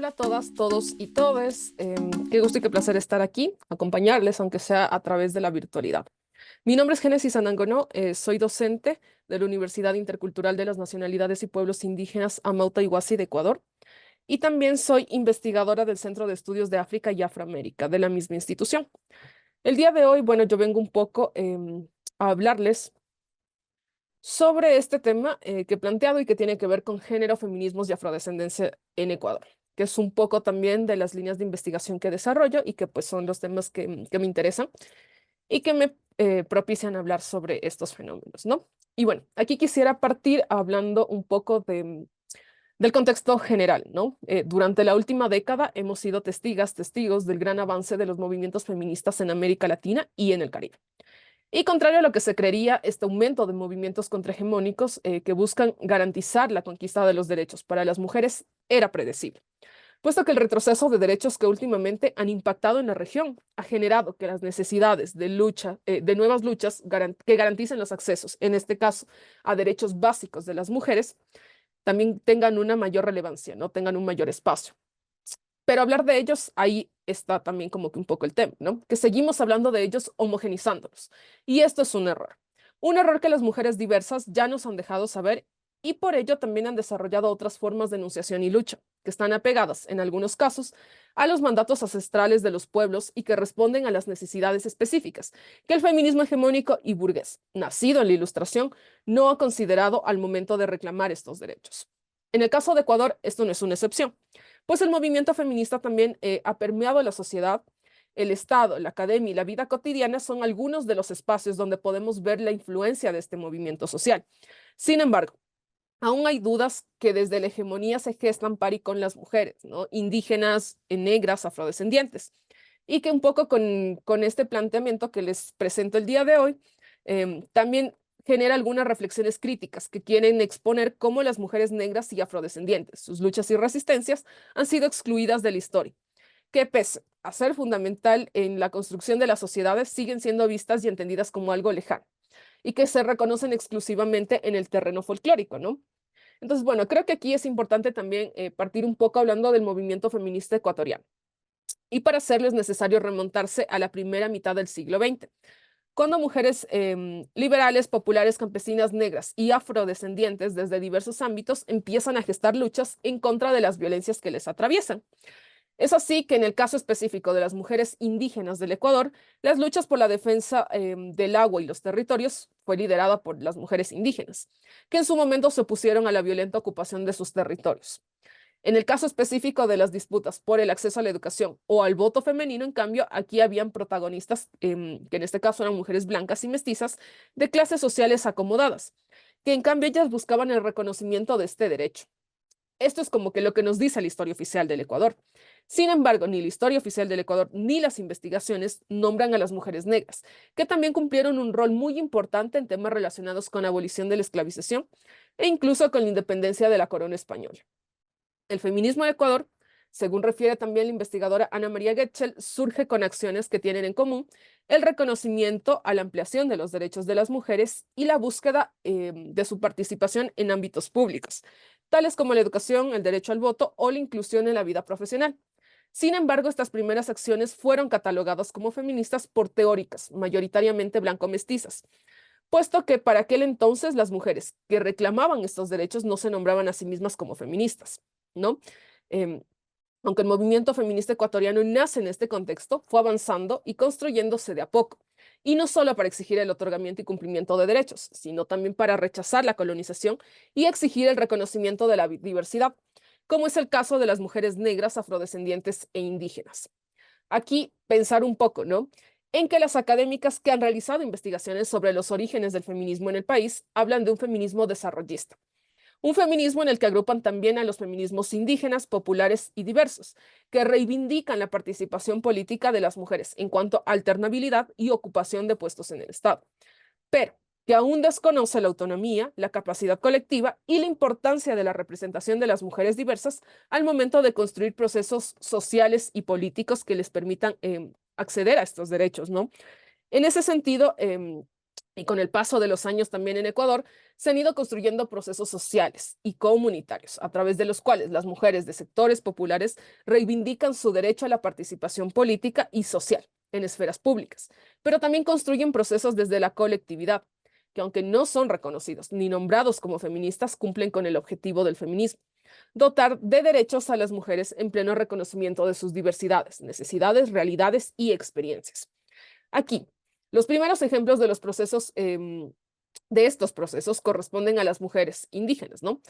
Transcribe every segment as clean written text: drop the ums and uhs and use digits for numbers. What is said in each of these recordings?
Hola a todas, todos y todes. Qué gusto y qué placer estar aquí, acompañarles, aunque sea a través de la virtualidad. Mi nombre es Génesis Anangonó, soy docente de la Universidad Intercultural de las Nacionalidades y Pueblos Indígenas Amauta Iguazí de Ecuador y también soy investigadora del Centro de Estudios de África y Afroamérica de la misma institución. El día de hoy, bueno, yo vengo un poco a hablarles sobre este tema que he planteado y que tiene que ver con género, feminismos y afrodescendencia en Ecuador, que es un poco también de las líneas de investigación que desarrollo y que pues son los temas que me interesan y que me propician hablar sobre estos fenómenos, ¿no? Y bueno, aquí quisiera partir hablando un poco del contexto general, ¿no? Durante la última década hemos sido testigos del gran avance de los movimientos feministas en América Latina y en el Caribe. Y contrario a lo que se creería, este aumento de movimientos contrahegemónicos que buscan garantizar la conquista de los derechos para las mujeres era predecible, puesto que el retroceso de derechos que últimamente han impactado en la región ha generado que las necesidades de lucha, de nuevas luchas que garanticen los accesos, en este caso a derechos básicos de las mujeres, también tengan una mayor relevancia, no tengan un mayor espacio. Pero hablar de ellos, ahí está también como que un poco el tema, ¿no? Que seguimos hablando de ellos homogenizándolos. Y esto es un error. Un error que las mujeres diversas ya nos han dejado saber y por ello también han desarrollado otras formas de enunciación y lucha, que están apegadas, en algunos casos, a los mandatos ancestrales de los pueblos y que responden a las necesidades específicas, que el feminismo hegemónico y burgués, nacido en la Ilustración, no ha considerado al momento de reclamar estos derechos. En el caso de Ecuador, esto no es una excepción pues el movimiento feminista también ha permeado la sociedad, el Estado, la academia y la vida cotidiana son algunos de los espacios donde podemos ver la influencia de este movimiento social. Sin embargo, aún hay dudas que desde la hegemonía se gestan par y con las mujeres, ¿no? Indígenas, negras, afrodescendientes. Y que un poco con este planteamiento que les presento el día de hoy, también genera algunas reflexiones críticas que quieren exponer cómo las mujeres negras y afrodescendientes, sus luchas y resistencias, han sido excluidas de la historia, que pese a ser fundamental en la construcción de las sociedades, siguen siendo vistas y entendidas como algo lejano y que se reconocen exclusivamente en el terreno folclórico, ¿no? Entonces, bueno, creo que aquí es importante también partir un poco hablando del movimiento feminista ecuatoriano. Y para hacerlo es necesario remontarse a la primera mitad del siglo XX, cuando mujeres liberales, populares, campesinas, negras y afrodescendientes desde diversos ámbitos empiezan a gestar luchas en contra de las violencias que les atraviesan. Es así que en el caso específico de las mujeres indígenas del Ecuador, las luchas por la defensa del agua y los territorios fue liderada por las mujeres indígenas, que en su momento se opusieron a la violenta ocupación de sus territorios. En el caso específico de las disputas por el acceso a la educación o al voto femenino, en cambio, aquí habían protagonistas, que en este caso eran mujeres blancas y mestizas, de clases sociales acomodadas, que en cambio ellas buscaban el reconocimiento de este derecho. Esto es como que lo que nos dice la historia oficial del Ecuador. Sin embargo, ni la historia oficial del Ecuador ni las investigaciones nombran a las mujeres negras, que también cumplieron un rol muy importante en temas relacionados con la abolición de la esclavización e incluso con la independencia de la corona española. El feminismo de Ecuador, según refiere también la investigadora Ana María Getchell, surge con acciones que tienen en común el reconocimiento a la ampliación de los derechos de las mujeres y la búsqueda de su participación en ámbitos públicos, tales como la educación, el derecho al voto o la inclusión en la vida profesional. Sin embargo, estas primeras acciones fueron catalogadas como feministas por teóricas, mayoritariamente blanco-mestizas, puesto que para aquel entonces las mujeres que reclamaban estos derechos no se nombraban a sí mismas como feministas, ¿no? Em, Aunque el movimiento feminista ecuatoriano nace en este contexto, fue avanzando y construyéndose de a poco, y no solo para exigir el otorgamiento y cumplimiento de derechos, sino también para rechazar la colonización y exigir el reconocimiento de la diversidad, como es el caso de las mujeres negras, afrodescendientes e indígenas. Aquí pensar un poco, ¿no? En que las académicas que han realizado investigaciones sobre los orígenes del feminismo en el país hablan de un feminismo desarrollista, un feminismo en el que agrupan también a los feminismos indígenas, populares y diversos, que reivindican la participación política de las mujeres en cuanto a alternabilidad y ocupación de puestos en el Estado, pero que aún desconoce la autonomía, la capacidad colectiva y la importancia de la representación de las mujeres diversas al momento de construir procesos sociales y políticos que les permitan acceder a estos derechos, ¿no? En ese sentido, y con el paso de los años también en Ecuador, se han ido construyendo procesos sociales y comunitarios, a través de los cuales las mujeres de sectores populares reivindican su derecho a la participación política y social en esferas públicas, pero también construyen procesos desde la colectividad, que aunque no son reconocidos ni nombrados como feministas, cumplen con el objetivo del feminismo: dotar de derechos a las mujeres en pleno reconocimiento de sus diversidades, necesidades, realidades y experiencias. Aquí, los primeros ejemplos de los procesos, de estos procesos corresponden a las mujeres indígenas, ¿no?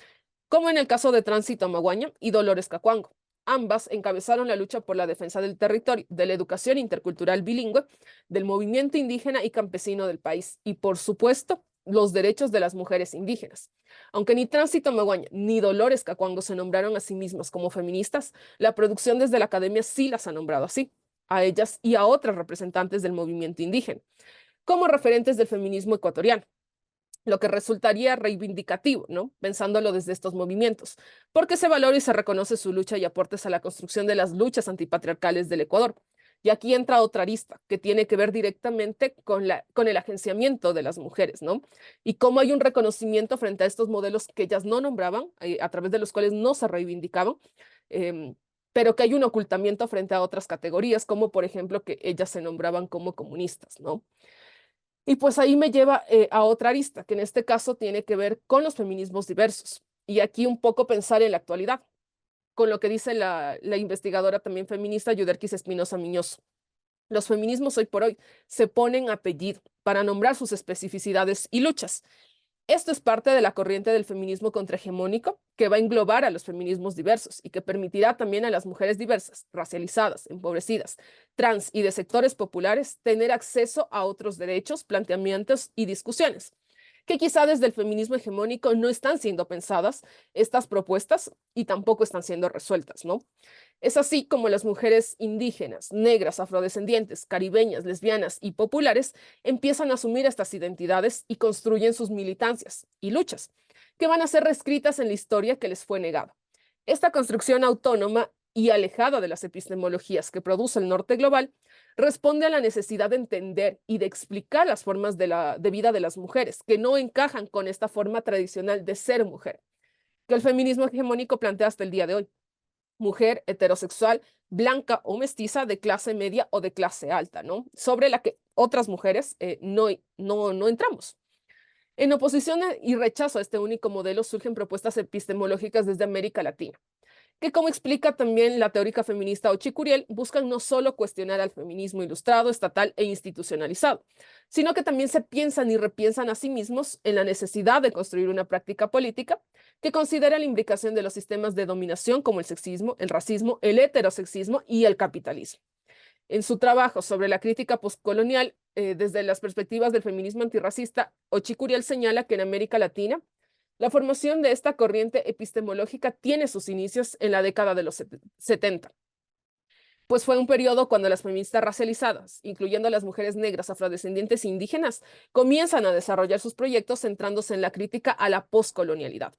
Como en el caso de Tránsito Amaguaña y Dolores Cacuango. Ambas encabezaron la lucha por la defensa del territorio, de la educación intercultural bilingüe, del movimiento indígena y campesino del país y, por supuesto, los derechos de las mujeres indígenas. Aunque ni Tránsito Amaguaña ni Dolores Cacuango se nombraron a sí mismas como feministas, la producción desde la academia sí las ha nombrado así, a ellas y a otras representantes del movimiento indígena, como referentes del feminismo ecuatoriano, lo que resultaría reivindicativo, ¿no? Pensándolo desde estos movimientos, porque se valora y se reconoce su lucha y aportes a la construcción de las luchas antipatriarcales del Ecuador. Y aquí entra otra arista que tiene que ver directamente con el agenciamiento de las mujeres, ¿no? Y cómo hay un reconocimiento frente a estos modelos que ellas no nombraban, a través de los cuales no se reivindicaban, em, pero que hay un ocultamiento frente a otras categorías, como por ejemplo que ellas se nombraban como comunistas, ¿no? Y pues ahí me lleva a otra arista, que en este caso tiene que ver con los feminismos diversos. Y aquí un poco pensar en la actualidad, con lo que dice la investigadora también feminista Yuderquis Espinosa Miñoso. Los feminismos hoy por hoy se ponen apellido para nombrar sus especificidades y luchas. Esto es parte de la corriente del feminismo contrahegemónico que va a englobar a los feminismos diversos y que permitirá también a las mujeres diversas, racializadas, empobrecidas, trans y de sectores populares tener acceso a otros derechos, planteamientos y discusiones que quizá desde el feminismo hegemónico no están siendo pensadas estas propuestas y tampoco están siendo resueltas, ¿no? Es así como las mujeres indígenas, negras, afrodescendientes, caribeñas, lesbianas y populares empiezan a asumir estas identidades y construyen sus militancias y luchas, que van a ser reescritas en la historia que les fue negada. Esta construcción autónoma y alejada de las epistemologías que produce el norte global responde a la necesidad de entender y de explicar las formas de vida de las mujeres que no encajan con esta forma tradicional de ser mujer, que el feminismo hegemónico plantea hasta el día de hoy: mujer heterosexual, blanca o mestiza, de clase media o de clase alta, ¿no? Sobre la que otras mujeres no entramos. En oposición y rechazo a este único modelo surgen propuestas epistemológicas desde América Latina, que, como explica también la teórica feminista Ochi Curiel, buscan no solo cuestionar al feminismo ilustrado, estatal e institucionalizado, sino que también se piensan y repiensan a sí mismos en la necesidad de construir una práctica política que considera la imbricación de los sistemas de dominación como el sexismo, el racismo, el heterosexismo y el capitalismo. En su trabajo sobre la crítica postcolonial, desde las perspectivas del feminismo antirracista, Ochi Curiel señala que en América Latina la formación de esta corriente epistemológica tiene sus inicios en la década de los 70, pues fue un periodo cuando las feministas racializadas, incluyendo a las mujeres negras, afrodescendientes e indígenas, comienzan a desarrollar sus proyectos centrándose en la crítica a la poscolonialidad.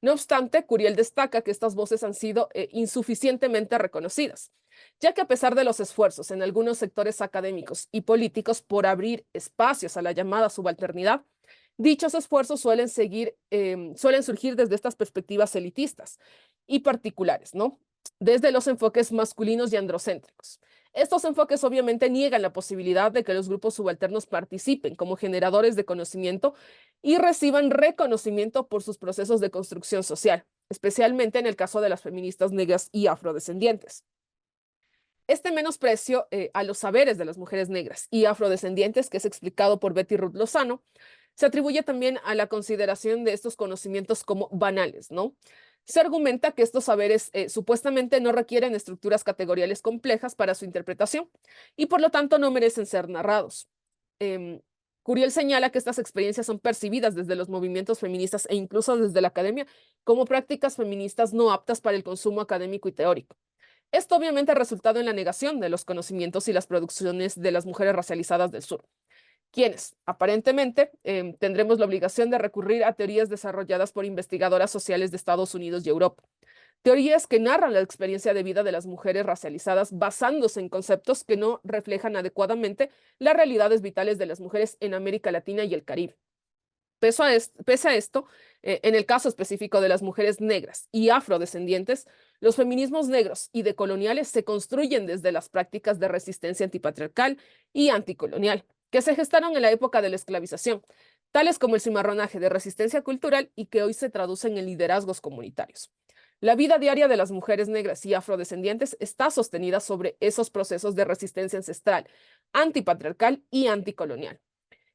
No obstante, Curiel destaca que estas voces han sido insuficientemente reconocidas, ya que a pesar de los esfuerzos en algunos sectores académicos y políticos por abrir espacios a la llamada subalternidad, dichos esfuerzos suelen surgir desde estas perspectivas elitistas y particulares, ¿no? Desde los enfoques masculinos y androcéntricos. Estos enfoques obviamente niegan la posibilidad de que los grupos subalternos participen como generadores de conocimiento y reciban reconocimiento por sus procesos de construcción social, especialmente en el caso de las feministas negras y afrodescendientes. Este menosprecio a los saberes de las mujeres negras y afrodescendientes, que es explicado por Betty Ruth Lozano, se atribuye también a la consideración de estos conocimientos como banales, ¿no? Se argumenta que estos saberes supuestamente no requieren estructuras categoriales complejas para su interpretación y por lo tanto no merecen ser narrados. Em, Curiel señala que estas experiencias son percibidas desde los movimientos feministas e incluso desde la academia como prácticas feministas no aptas para el consumo académico y teórico. Esto obviamente ha resultado en la negación de los conocimientos y las producciones de las mujeres racializadas del sur, quienes aparentemente tendremos la obligación de recurrir a teorías desarrolladas por investigadoras sociales de Estados Unidos y Europa. Teorías que narran la experiencia de vida de las mujeres racializadas basándose en conceptos que no reflejan adecuadamente las realidades vitales de las mujeres en América Latina y el Caribe. Pese a esto, en el caso específico de las mujeres negras y afrodescendientes, los feminismos negros y decoloniales se construyen desde las prácticas de resistencia antipatriarcal y anticolonial, que se gestaron en la época de la esclavización, tales como el cimarronaje de resistencia cultural y que hoy se traducen en liderazgos comunitarios. La vida diaria de las mujeres negras y afrodescendientes está sostenida sobre esos procesos de resistencia ancestral, antipatriarcal y anticolonial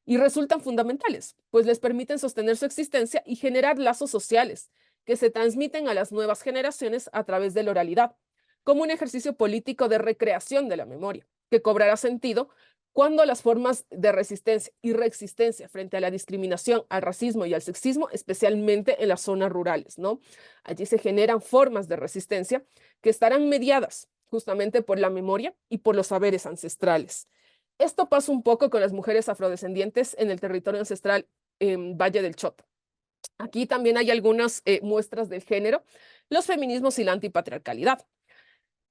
y resultan fundamentales, pues les permiten sostener su existencia y generar lazos sociales que se transmiten a las nuevas generaciones a través de la oralidad, como un ejercicio político de recreación de la memoria, que cobrará sentido cuando las formas de resistencia y reexistencia frente a la discriminación, al racismo y al sexismo, especialmente en las zonas rurales, ¿no? Allí se generan formas de resistencia que estarán mediadas justamente por la memoria y por los saberes ancestrales. Esto pasa un poco con las mujeres afrodescendientes en el territorio ancestral en Valle del Chota. Aquí también hay algunas muestras del género, los feminismos y la antipatriarcalidad.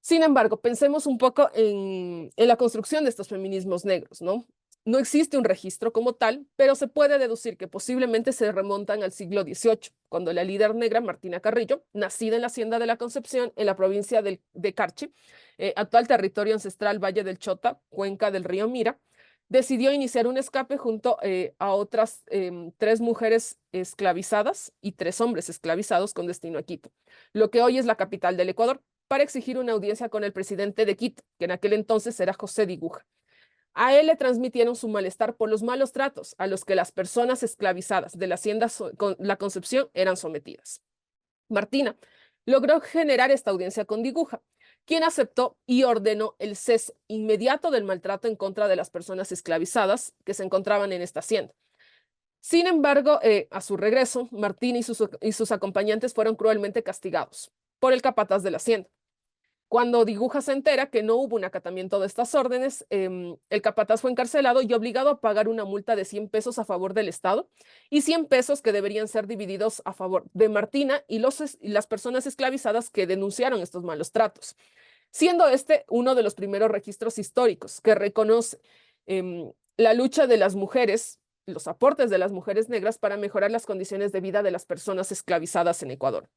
Sin embargo, pensemos un poco en la construcción de estos feminismos negros, ¿no? No existe un registro como tal, pero se puede deducir que posiblemente se remontan al siglo XVIII, cuando la líder negra Martina Carrillo, nacida en la Hacienda de la Concepción, en la provincia de Carchi, actual territorio ancestral Valle del Chota, cuenca del río Mira, decidió iniciar un escape junto a otras 3 mujeres esclavizadas y 3 hombres esclavizados con destino a Quito, lo que hoy es la capital del Ecuador, para exigir una audiencia con el presidente de Quito, que en aquel entonces era José Diguja. A él le transmitieron su malestar por los malos tratos a los que las personas esclavizadas de la Hacienda La Concepción eran sometidas. Martina logró generar esta audiencia con Diguja, quien aceptó y ordenó el cese inmediato del maltrato en contra de las personas esclavizadas que se encontraban en esta hacienda. Sin embargo, a su regreso, Martina y sus acompañantes fueron cruelmente castigados por el capataz de la hacienda. Cuando Diguja se entera que no hubo un acatamiento de estas órdenes, el capataz fue encarcelado y obligado a pagar una multa de 100 pesos a favor del Estado y 100 pesos que deberían ser divididos a favor de Martina y las personas esclavizadas que denunciaron estos malos tratos, siendo este uno de los primeros registros históricos que reconoce la lucha de las mujeres, los aportes de las mujeres negras para mejorar las condiciones de vida de las personas esclavizadas en Ecuador.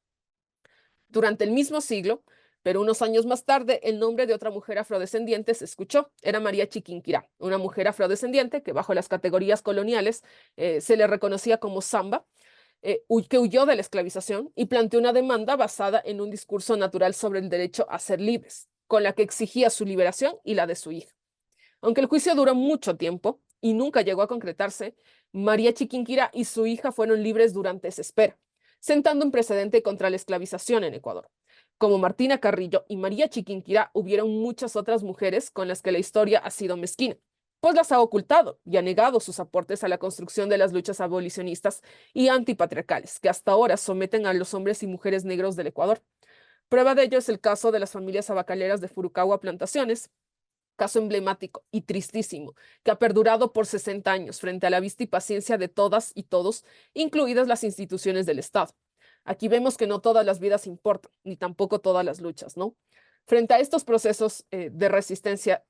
Durante el mismo siglo, pero unos años más tarde, el nombre de otra mujer afrodescendiente se escuchó. Era María Chiquinquirá, una mujer afrodescendiente que bajo las categorías coloniales se le reconocía como samba, que huyó de la esclavización y planteó una demanda basada en un discurso natural sobre el derecho a ser libres, con la que exigía su liberación y la de su hija. Aunque el juicio duró mucho tiempo y nunca llegó a concretarse, María Chiquinquirá y su hija fueron libres durante esa espera, sentando un precedente contra la esclavización en Ecuador. Como Martina Carrillo y María Chiquinquirá, hubieron muchas otras mujeres con las que la historia ha sido mezquina, pues las ha ocultado y ha negado sus aportes a la construcción de las luchas abolicionistas y antipatriarcales que hasta ahora someten a los hombres y mujeres negros del Ecuador. Prueba de ello es el caso de las familias tabacaleras de Furukawa Plantaciones, caso emblemático y tristísimo, que ha perdurado por 60 años frente a la vista y paciencia de todas y todos, incluidas las instituciones del Estado. Aquí vemos que no todas las vidas importan, ni tampoco todas las luchas, ¿no? Frente a estos procesos de resistencia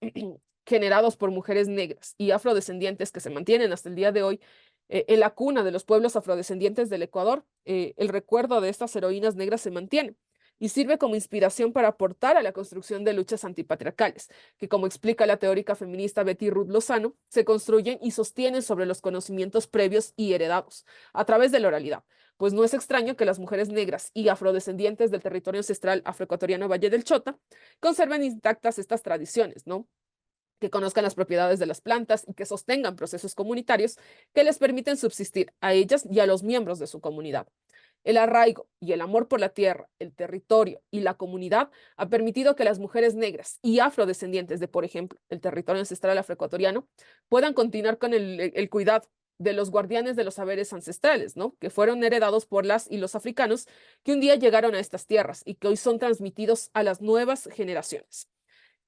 generados por mujeres negras y afrodescendientes que se mantienen hasta el día de hoy, en la cuna de los pueblos afrodescendientes del Ecuador, el recuerdo de estas heroínas negras se mantiene y sirve como inspiración para aportar a la construcción de luchas antipatriarcales, que como explica la teórica feminista Betty Ruth Lozano, se construyen y sostienen sobre los conocimientos previos y heredados a través de la oralidad. Pues no es extraño que las mujeres negras y afrodescendientes del territorio ancestral afroecuatoriano Valle del Chota conserven intactas estas tradiciones, ¿no? Que conozcan las propiedades de las plantas y que sostengan procesos comunitarios que les permiten subsistir a ellas y a los miembros de su comunidad. El arraigo y el amor por la tierra, el territorio y la comunidad ha permitido que las mujeres negras y afrodescendientes de, por ejemplo, el territorio ancestral afroecuatoriano puedan continuar con el cuidado de los guardianes de los saberes ancestrales, ¿no? Que fueron heredados por las y los africanos que un día llegaron a estas tierras y que hoy son transmitidos a las nuevas generaciones.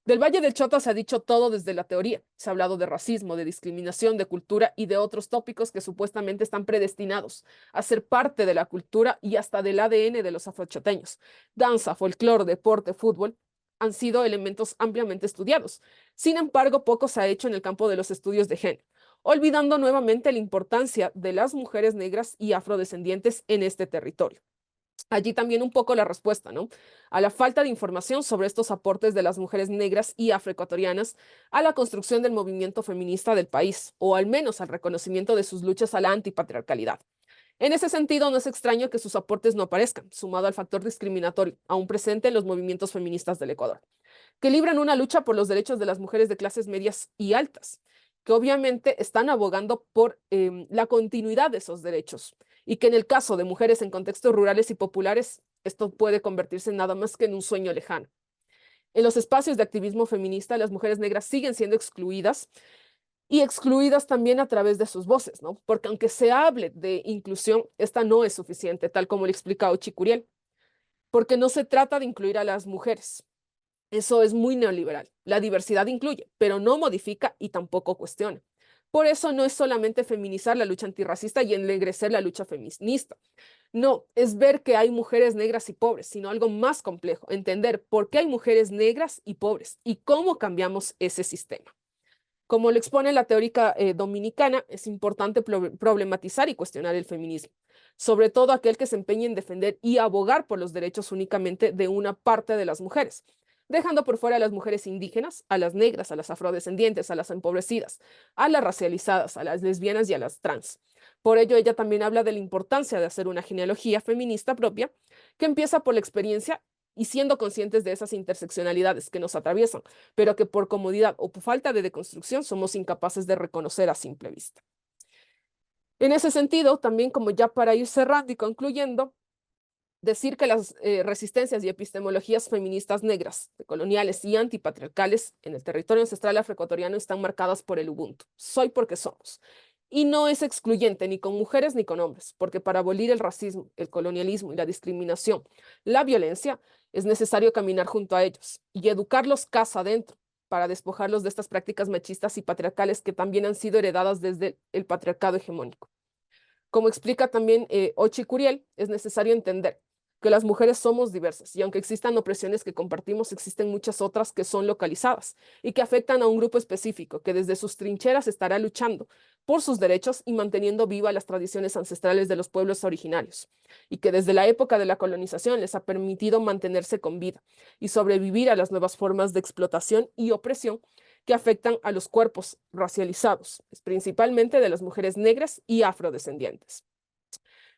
Del Valle del Chota se ha dicho todo desde la teoría. Se ha hablado de racismo, de discriminación, de cultura y de otros tópicos que supuestamente están predestinados a ser parte de la cultura y hasta del ADN de los afrochoteños. Danza, folclore, deporte, fútbol han sido elementos ampliamente estudiados. Sin embargo, poco se ha hecho en el campo de los estudios de género, olvidando nuevamente la importancia de las mujeres negras y afrodescendientes en este territorio. Allí también un poco la respuesta, ¿no? A la falta de información sobre estos aportes de las mujeres negras y afroecuatorianas a la construcción del movimiento feminista del país, o al menos al reconocimiento de sus luchas a la antipatriarcalidad. En ese sentido, no es extraño que sus aportes no aparezcan, sumado al factor discriminatorio, aún presente en los movimientos feministas del Ecuador, que libran una lucha por los derechos de las mujeres de clases medias y altas, que obviamente están abogando por la continuidad de esos derechos y que en el caso de mujeres en contextos rurales y populares, esto puede convertirse en nada más que en un sueño lejano. En los espacios de activismo feminista, las mujeres negras siguen siendo excluidas y excluidas también a través de sus voces, ¿no? Porque aunque se hable de inclusión, esta no es suficiente, tal como le explica Ochi Curiel, porque no se trata de incluir a las mujeres, eso es muy neoliberal. La diversidad incluye, pero no modifica y tampoco cuestiona. Por eso no es solamente feminizar la lucha antirracista y ennegrecer la lucha feminista. No, es ver que hay mujeres negras y pobres, sino algo más complejo, entender por qué hay mujeres negras y pobres y cómo cambiamos ese sistema. Como lo expone la teórica dominicana, es importante problematizar y cuestionar el feminismo, sobre todo aquel que se empeñe en defender y abogar por los derechos únicamente de una parte de las mujeres, dejando por fuera a las mujeres indígenas, a las negras, a las afrodescendientes, a las empobrecidas, a las racializadas, a las lesbianas y a las trans. Por ello, ella también habla de la importancia de hacer una genealogía feminista propia que empieza por la experiencia y siendo conscientes de esas interseccionalidades que nos atraviesan, pero que por comodidad o por falta de deconstrucción somos incapaces de reconocer a simple vista. En ese sentido, también como ya para ir cerrando y concluyendo, decir que las resistencias y epistemologías feministas negras, coloniales y antipatriarcales en el territorio ancestral afroecuatoriano están marcadas por el Ubuntu. Soy porque somos. Y no es excluyente ni con mujeres ni con hombres, porque para abolir el racismo, el colonialismo y la discriminación, la violencia, es necesario caminar junto a ellos y educarlos casa adentro para despojarlos de estas prácticas machistas y patriarcales que también han sido heredadas desde el patriarcado hegemónico. Como explica también Ochi Curiel, es necesario entender que las mujeres somos diversas y aunque existan opresiones que compartimos, existen muchas otras que son localizadas y que afectan a un grupo específico que desde sus trincheras estará luchando por sus derechos y manteniendo viva las tradiciones ancestrales de los pueblos originarios y que desde la época de la colonización les ha permitido mantenerse con vida y sobrevivir a las nuevas formas de explotación y opresión que afectan a los cuerpos racializados, principalmente de las mujeres negras y afrodescendientes.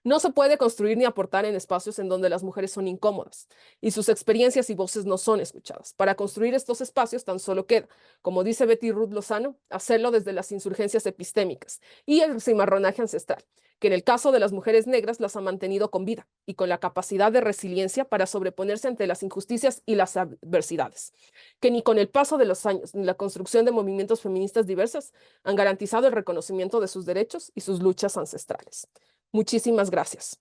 No se puede construir ni aportar en espacios en donde las mujeres son incómodas y sus experiencias y voces no son escuchadas. Para construir estos espacios tan solo queda, como dice Betty Ruth Lozano, hacerlo desde las insurgencias epistémicas y el cimarronaje ancestral, que en el caso de las mujeres negras las ha mantenido con vida y con la capacidad de resiliencia para sobreponerse ante las injusticias y las adversidades, que ni con el paso de los años ni la construcción de movimientos feministas diversas han garantizado el reconocimiento de sus derechos y sus luchas ancestrales. Muchísimas gracias.